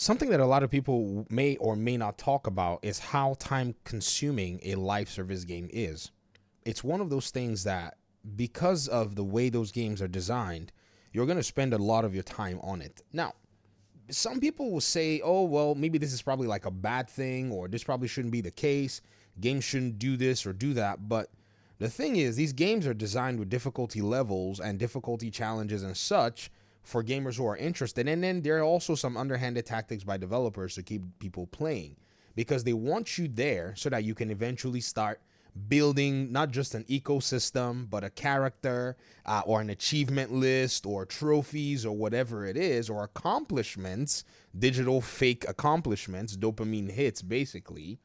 Something that a lot of people may or may not talk about is how time consuming a live service game is. It's one of those things that, because of the way those games are designed, you're going to spend a lot of your time on it. Now, some people will say, oh, well, maybe this is probably like a bad thing, or this probably shouldn't be the case. Games shouldn't do this or do that. But the thing is, these games are designed with difficulty levels and difficulty challenges and such for gamers who are interested. And then there are also some underhanded tactics by developers to keep people playing, because they want you there so that you can eventually start building not just an ecosystem, but a character, or an achievement list, or trophies, or whatever it is, or accomplishments, digital fake accomplishments, dopamine hits, basically.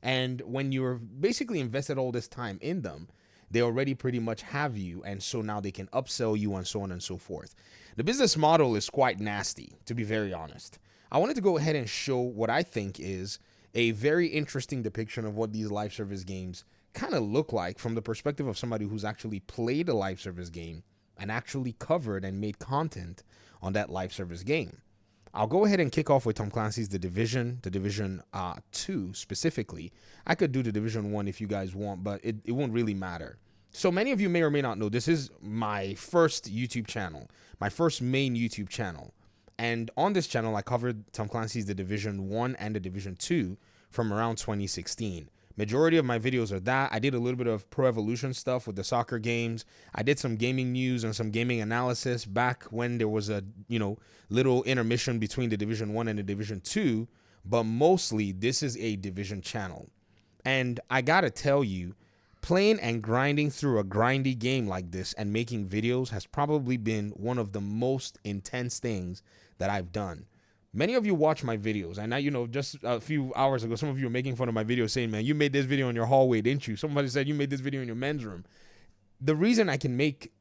And when you're basically invested all this time in them, they already pretty much have you, and so now they can upsell you and so on and so forth. The business model is quite nasty, to be very honest. I wanted to go ahead and show what I think is a very interesting depiction of what these live service games kind of look like from the perspective of somebody who's actually played a live service game and actually covered and made content on that live service game. I'll go ahead and kick off with Tom Clancy's The Division 2 specifically. I could do The Division 1 if you guys want, but it won't really matter. So many of you may or may not know, this is my first YouTube channel, my first main YouTube channel. And on this channel, I covered Tom Clancy's The Division 1 and The Division 2 from around 2016. Majority of my videos are that. I did a little bit of Pro Evolution stuff with the soccer games. I did some gaming news and some gaming analysis back when there was a, little intermission between the Division 1 and the Division 2, but mostly this is a Division channel. And I gotta tell you, playing and grinding through a grindy game like this and making videos has probably been one of the most intense things that I've done. Many of you watch my videos, and now, just a few hours ago, some of you were making fun of my video saying, man, you made this video in your hallway, didn't you? Somebody said you made this video in your men's room. The reason I can make,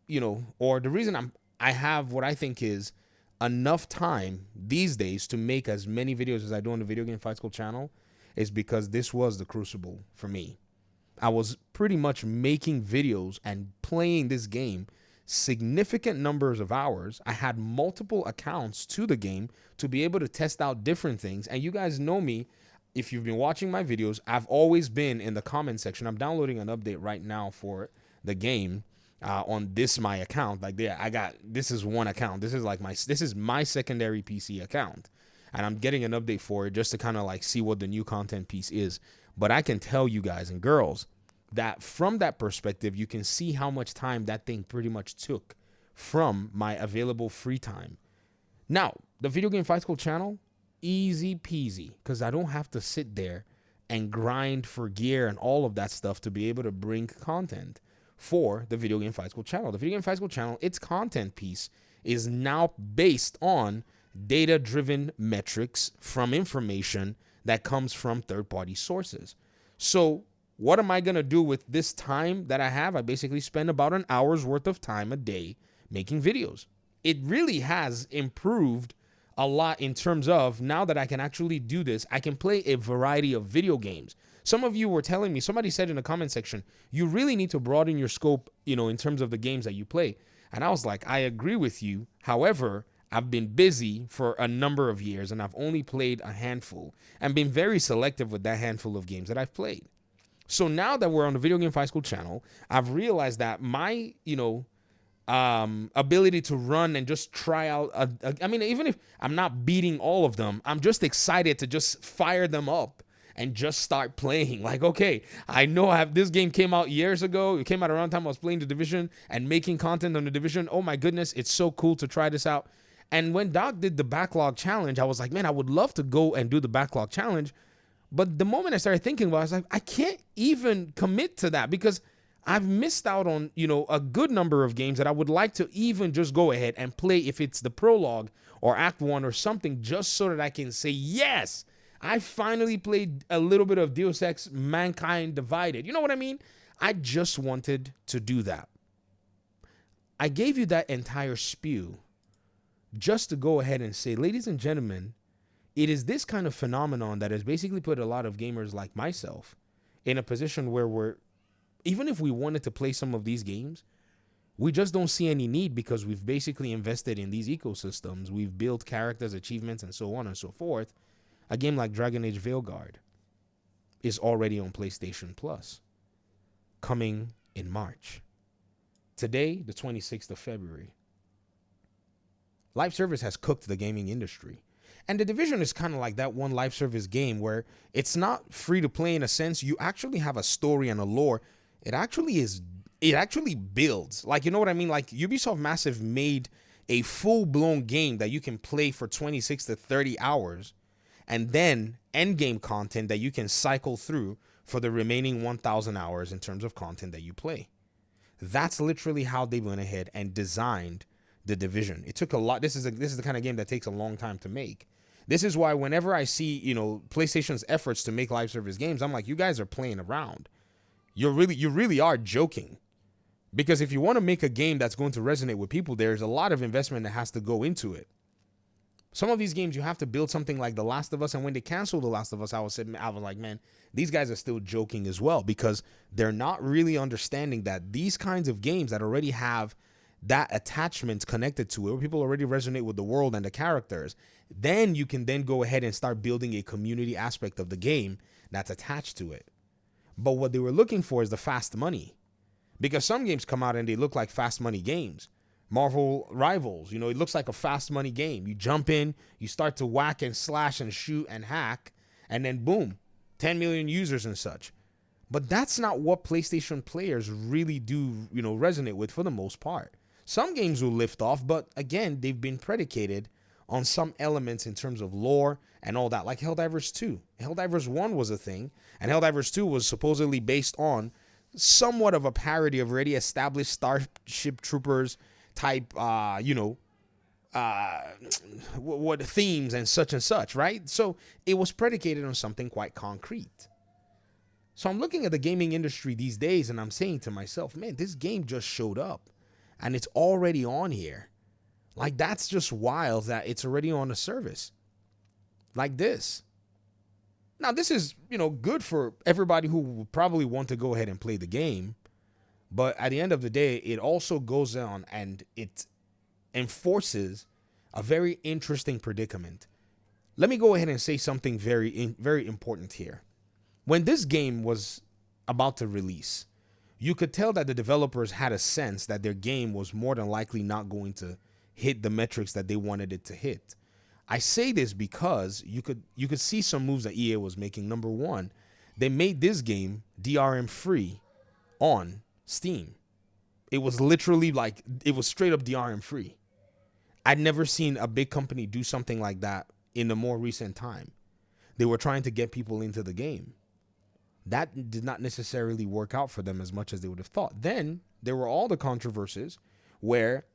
or the reason I have what I think is enough time these days to make as many videos as I do on the Video Game Fight School channel is because this was the crucible for me. I was pretty much making videos and playing this game significant numbers of hours. I had multiple accounts to the game to be able to test out different things. And you guys know me, if you've been watching my videos, I've always been in the comment section. I'm downloading an update right now for the game on my account. Like this is one account. This is my secondary PC account. And I'm getting an update for it just to kind of like see what the new content piece is. But I can tell you guys and girls that from that perspective, you can see how much time that thing pretty much took from my available free time. Now, the Video Game Fight School channel, easy peasy, because I don't have to sit there and grind for gear and all of that stuff to be able to bring content for the Video Game Fight School channel. The Video Game Fight School channel, its content piece is now based on data-driven metrics from information that comes from third-party sources. So what am I going to do with this time that I have? I basically spend about an hour's worth of time a day making videos. It really has improved a lot in terms of now that I can actually do this, I can play a variety of video games. Some of you were telling me, somebody said in the comment section, you really need to broaden your scope, in terms of the games that you play. And I was like, I agree with you. However, I've been busy for a number of years and I've only played a handful and been very selective with that handful of games that I've played. So now that we're on the Video Game Fight School channel, I've realized that my, ability to run and just try out, even if I'm not beating all of them, I'm just excited to just fire them up and just start playing. Like, okay, I know this game came out years ago. It came out around the time I was playing the Division and making content on the Division. Oh my goodness, it's so cool to try this out. And when Doc did the backlog challenge, I was like, man, I would love to go and do the backlog challenge. But the moment I started thinking about it, I was like, I can't even commit to that because I've missed out on, a good number of games that I would like to even just go ahead and play if it's the prologue or Act 1 or something, just so that I can say, yes, I finally played a little bit of Deus Ex Mankind Divided. You know what I mean? I just wanted to do that. I gave you that entire spew just to go ahead and say, ladies and gentlemen, it is this kind of phenomenon that has basically put a lot of gamers like myself in a position where even if we wanted to play some of these games, We just don't see any need because we've basically invested in these ecosystems. We've built characters, achievements, and so on and so forth. A game like Dragon Age Veilguard is already on PlayStation Plus, coming in March. Today, the 26th of February. Live service has cooked the gaming industry. And The Division is kind of like that one live service game where it's not free to play in a sense. You actually have a story and a lore. It actually builds. Like, you know what I mean? Like, Ubisoft Massive made a full-blown game that you can play for 26 to 30 hours, and then endgame content that you can cycle through for the remaining 1,000 hours in terms of content that you play. That's literally how they went ahead and designed The Division. It took a lot. This is the kind of game that takes a long time to make. This is why whenever I see, PlayStation's efforts to make live service games, I'm like, you guys are playing around. You really are joking. Because if you want to make a game that's going to resonate with people, there's a lot of investment that has to go into it. Some of these games, you have to build something like The Last of Us. And when they canceled The Last of Us, I was like, man, these guys are still joking as well, because they're not really understanding that these kinds of games that already have that attachment connected to it, where people already resonate with the world and the characters, then you can then go ahead and start building a community aspect of the game that's attached to it. But what they were looking for is the fast money. Because some games come out and they look like fast money games. Marvel Rivals, it looks like a fast money game. You jump in, you start to whack and slash and shoot and hack, and then boom, 10 million users and such. But that's not what PlayStation players really do, resonate with for the most part. Some games will lift off, but again, they've been predicated on some elements in terms of lore and all that, like Helldivers 2. Helldivers 1 was a thing, and Helldivers 2 was supposedly based on somewhat of a parody of already established Starship Troopers type, what themes and such, right? So it was predicated on something quite concrete. So I'm looking at the gaming industry these days and I'm saying to myself, man, this game just showed up and it's already on here. Like, that's just wild that it's already on a service like this. Now, this is, good for everybody who will probably want to go ahead and play the game. But at the end of the day, it also goes on and it enforces a very interesting predicament. Let me go ahead and say something very important here. When this game was about to release, you could tell that the developers had a sense that their game was more than likely not going to hit the metrics that they wanted it to hit. I say this because you could see some moves that EA was making. Number one, they made this game DRM free on Steam. It was literally it was straight up DRM free. I'd never seen a big company do something like that in the more recent time. They were trying to get people into the game. That did not necessarily work out for them as much as they would have thought. Then there were all the controversies where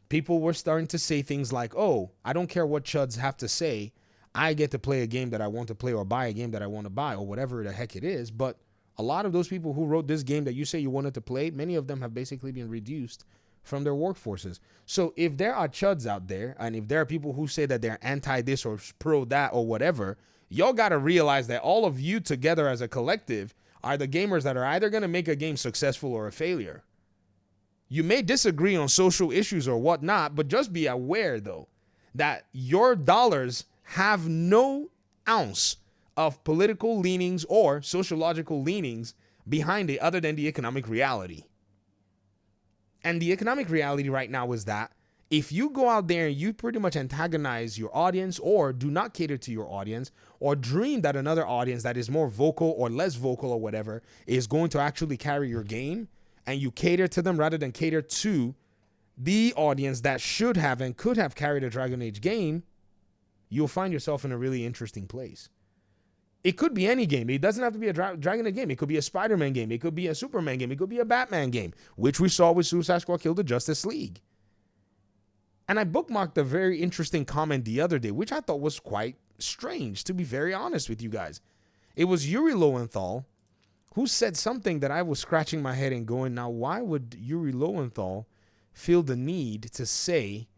people were starting to say things like, oh, I don't care what chuds have to say. I get to play a game that I want to play or buy a game that I want to buy or whatever the heck it is. But a lot of those people who wrote this game that you say you wanted to play, many of them have basically been reduced from their workforces. So if there are chuds out there, and if there are people who say that they're anti this or pro that or whatever, y'all got to realize that all of you together as a collective are the gamers that are either going to make a game successful or a failure. You may disagree on social issues or whatnot, but just be aware, though, that your dollars have no ounce of political leanings or sociological leanings behind it other than the economic reality. And the economic reality right now is that if you go out there and you pretty much antagonize your audience or do not cater to your audience or dream that another audience that is more vocal or less vocal or whatever is going to actually carry your game, and you cater to them rather than cater to the audience that should have and could have carried a Dragon Age game, you'll find yourself in a really interesting place. It could be any game. It doesn't have to be a Dragon Age game. It could be a Spider-Man game. It could be a Superman game. It could be a Batman game, which we saw with Suicide Squad Kill the Justice League. And I bookmarked a very interesting comment the other day, which I thought was quite strange, to be very honest with you guys. It was Yuri Lowenthal who said something that I was scratching my head and going, now, why would Yuri Lowenthal feel the need to say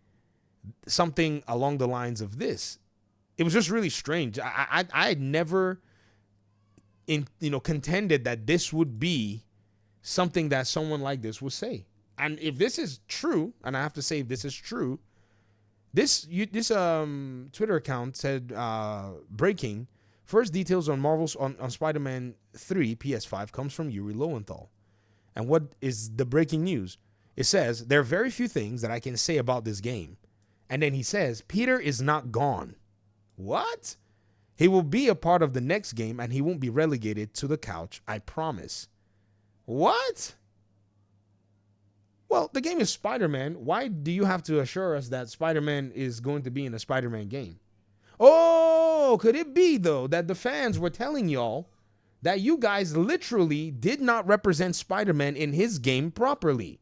something along the lines of this? It was just really strange. I had never contended that this would be something that someone like this would say. And if this is true, and I have to say if this is true, this Twitter account said breaking first details on Marvel's on Spider-Man 3 PS5 comes from Yuri Lowenthal. And what is the breaking news? It says there are very few things that I can say about this game. And then he says Peter is not gone. What? He will be a part of the next game and he won't be relegated to the couch, I promise. What? Well, the game is Spider-Man. Why do you have to assure us that Spider-Man is going to be in a Spider-Man game? Oh, could it be, though, that the fans were telling y'all that you guys literally did not represent Spider-Man in his game properly?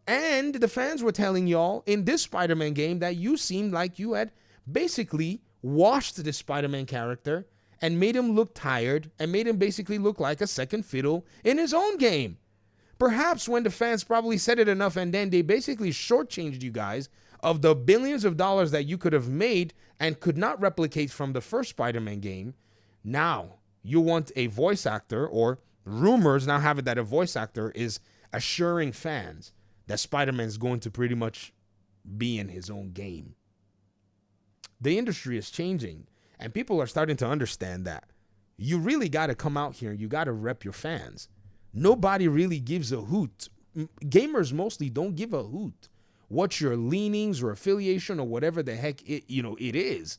And the fans were telling y'all in this Spider-Man game that you seemed like you had basically washed the Spider-Man character and made him look tired and made him basically look like a second fiddle in his own game. Perhaps when the fans probably said it enough and then they basically shortchanged you guys of the billions of dollars that you could have made and could not replicate from the first Spider-Man game, now you want a voice actor, or rumors now have it that a voice actor is assuring fans that Spider-Man is going to pretty much be in his own game. The industry is changing, and people are starting to understand that. You really got to come out here and you got to rep your fans. Nobody really gives a hoot. Gamers mostly don't give a hoot what your leanings or affiliation or whatever the heck it is.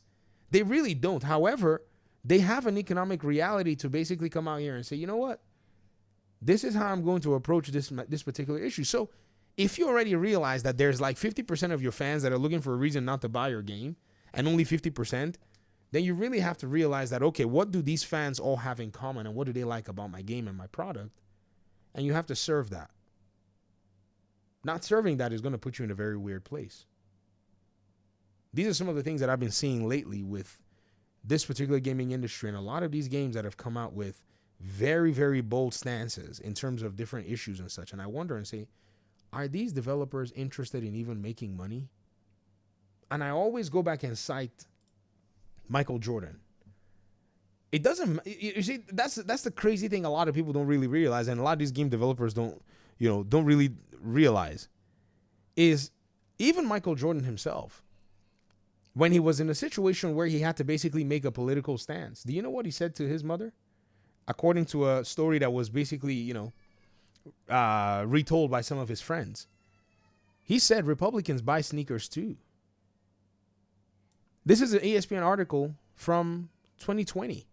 They really don't. However, they have an economic reality to basically come out here and say, you know what? This is how I'm going to approach this particular issue. So if you already realize that there's like 50% of your fans that are looking for a reason not to buy your game and only 50%, then you really have to realize that, okay, what do these fans all have in common and what do they like about my game and my product? And you have to serve that. Not serving that is going to put you in a very weird place. These are some of the things that I've been seeing lately with this particular gaming industry and a lot of these games that have come out with very, very bold stances in terms of different issues and such. And I wonder and say, are these developers interested in even making money? And I always go back and cite Michael Jordan. It doesn't, you see, that's the crazy thing a lot of people don't really realize, and a lot of these game developers don't really realize, is even Michael Jordan himself, when he was in a situation where he had to basically make a political stance, do you know what he said to his mother? According to a story that was basically, retold by some of his friends. He said Republicans buy sneakers too. This is an ESPN article from 2020.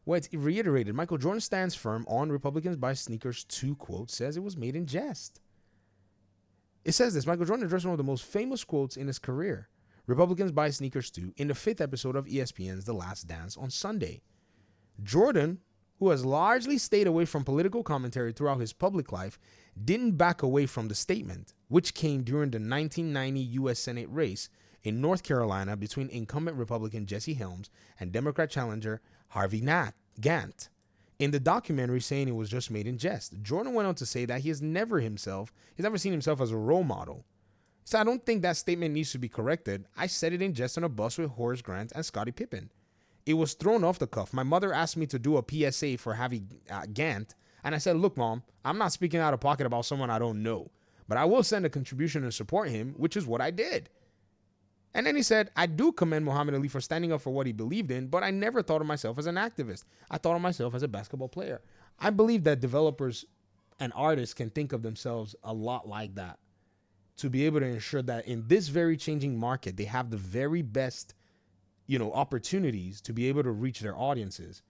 Where it's reiterated, Michael Jordan stands firm on Republicans buy sneakers too, quote, says it was made in jest. It says this, Michael Jordan addressed one of the most famous quotes in his career. Republicans buy sneakers too, in the 5th episode of ESPN's The Last Dance on Sunday. Jordan, who has largely stayed away from political commentary throughout his public life, didn't back away from the statement, which came during the 1990 U.S. Senate race in North Carolina between incumbent Republican Jesse Helms and Democrat challenger Harvey Gantt. In the documentary saying it was just made in jest, Jordan went on to say that he's never seen himself as a role model. So I don't think that statement needs to be corrected. I said it in jest on a bus with Horace Grant and Scottie Pippen. It was thrown off the cuff. My mother asked me to do a PSA for Harvey Gantt, and I said, look, Mom, I'm not speaking out of pocket about someone I don't know, but I will send a contribution and support him, which is what I did. And then he said, I do commend Muhammad Ali for standing up for what he believed in, but I never thought of myself as an activist. I thought of myself as a basketball player. I believe that developers and artists can think of themselves a lot like that to be able to ensure that in this very changing market, they have the very best, opportunities to be able to reach their audiences.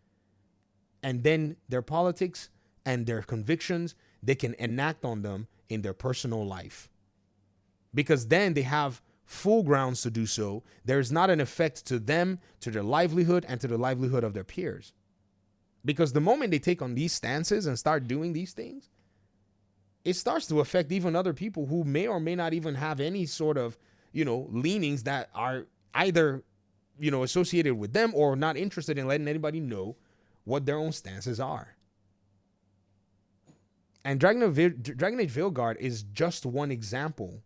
And then their politics and their convictions, they can enact on them in their personal life. Because then they have full grounds to do so. There's not an effect to them, to their livelihood, and to the livelihood of their peers. Because the moment they take on these stances and start doing these things, it starts to affect even other people who may or may not even have any sort of, leanings that are either, associated with them or not interested in letting anybody know what their own stances are. And Dragon Age Veilguard is just one example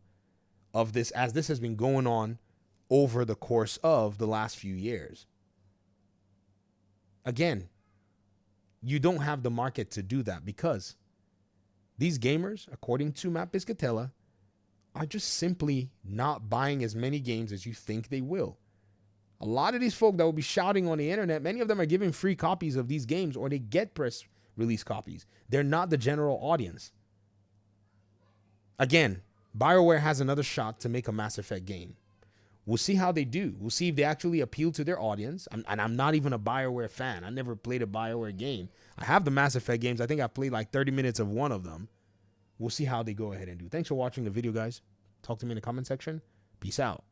of this, as this has been going on over the course of the last few years. Again, you don't have the market to do that because these gamers, according to Matt Piscatella, are just simply not buying as many games as you think they will. A lot of these folk that will be shouting on the internet, many of them are giving free copies of these games, or they get press release copies. They're not the general audience. Again, BioWare has another shot to make a Mass Effect game. We'll see how they do. We'll see if they actually appeal to their audience. And I'm not even a BioWare fan. I never played a BioWare game. I have the Mass Effect games. I think I've played like 30 minutes of one of them. We'll see how they go ahead and do. Thanks for watching the video, guys. Talk to me in the comment section. Peace out.